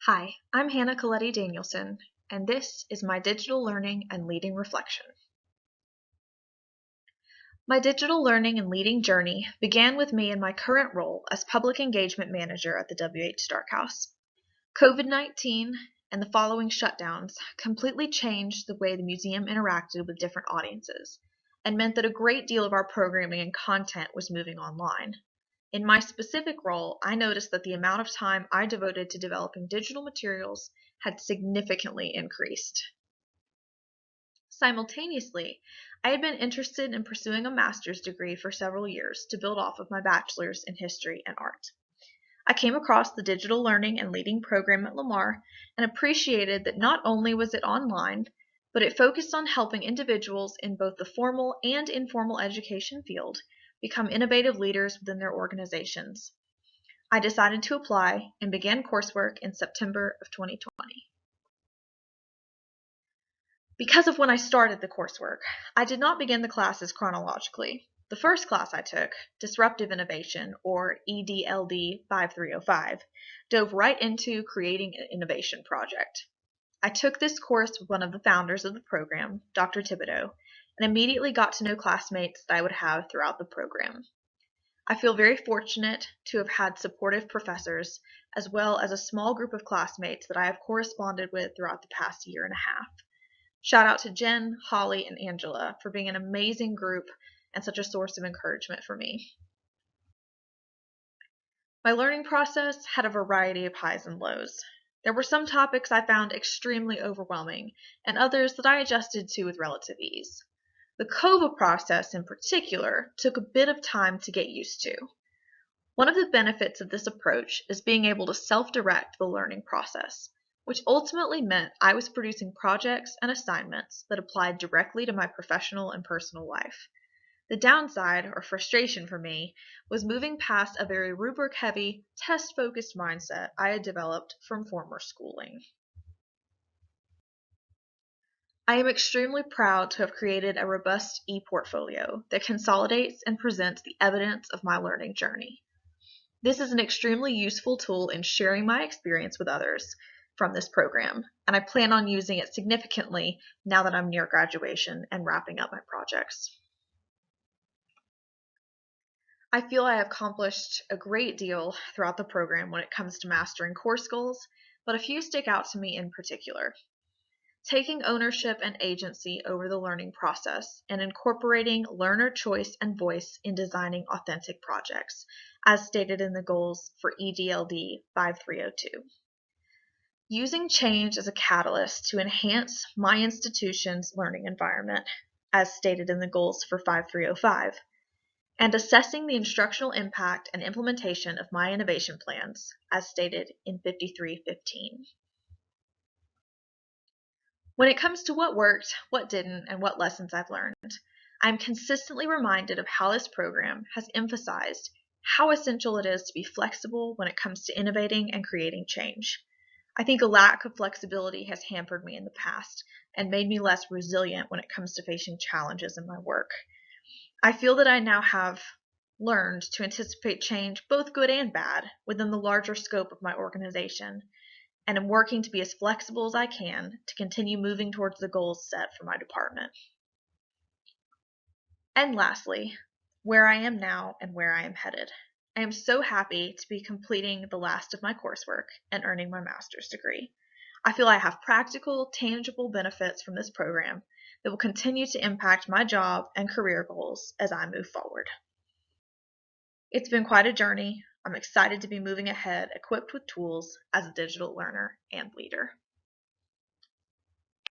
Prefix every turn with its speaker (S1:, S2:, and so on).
S1: Hi, I'm Hannah Coletti Danielson, and this is my Digital Learning and Leading Reflection. My digital learning and leading journey began with me in my current role as Public Engagement Manager at the WH Starkhouse. COVID-19 and the following shutdowns completely changed the way the museum interacted with different audiences, and meant that a great deal of our programming and content was moving online. In my specific role, I noticed that the amount of time I devoted to developing digital materials had significantly increased. Simultaneously, I had been interested in pursuing a master's degree for several years to build off of my bachelor's in history and art. I came across the digital learning and leading program at Lamar and appreciated that not only was it online, but it focused on helping individuals in both the formal and informal education field become innovative leaders within their organizations. I decided to apply and began coursework in September of 2020. Because of when I started the coursework, I did not begin the classes chronologically. The first class I took, Disruptive Innovation, or EDLD 5305, dove right into creating an innovation project. I took this course with one of the founders of the program, Dr. Thibodeau, and immediately got to know classmates that I would have throughout the program. I feel very fortunate to have had supportive professors, as well as a small group of classmates that I have corresponded with throughout the past year and a half. Shout out to Jen, Holly, and Angela for being an amazing group and such a source of encouragement for me. My learning process had a variety of highs and lows. There were some topics I found extremely overwhelming, and others that I adjusted to with relative ease. The COVA process in particular took a bit of time to get used to. One of the benefits of this approach is being able to self-direct the learning process, which ultimately meant I was producing projects and assignments that applied directly to my professional and personal life. The downside, or frustration for me, was moving past a very rubric-heavy, test-focused mindset I had developed from former schooling. I am extremely proud to have created a robust e-portfolio that consolidates and presents the evidence of my learning journey. This is an extremely useful tool in sharing my experience with others from this program, and I plan on using it significantly now that I'm near graduation and wrapping up my projects. I feel I have accomplished a great deal throughout the program when it comes to mastering course goals, but a few stick out to me in particular. Taking ownership and agency over the learning process and incorporating learner choice and voice in designing authentic projects, as stated in the goals for EDLD 5302. Using change as a catalyst to enhance my institution's learning environment, as stated in the goals for 5305, and assessing the instructional impact and implementation of my innovation plans, as stated in 5315. When it comes to what worked, what didn't, and what lessons I've learned, I'm consistently reminded of how this program has emphasized how essential it is to be flexible when it comes to innovating and creating change. I think a lack of flexibility has hampered me in the past and made me less resilient when it comes to facing challenges in my work. I feel that I now have learned to anticipate change, both good and bad, within the larger scope of my organization, and am working to be as flexible as I can to continue moving towards the goals set for my department. And lastly, where I am now and where I am headed. I am so happy to be completing the last of my coursework and earning my master's degree. I feel I have practical, tangible benefits from this program that will continue to impact my job and career goals as I move forward. It's been quite a journey. I'm excited to be moving ahead, equipped with tools as a digital learner and leader.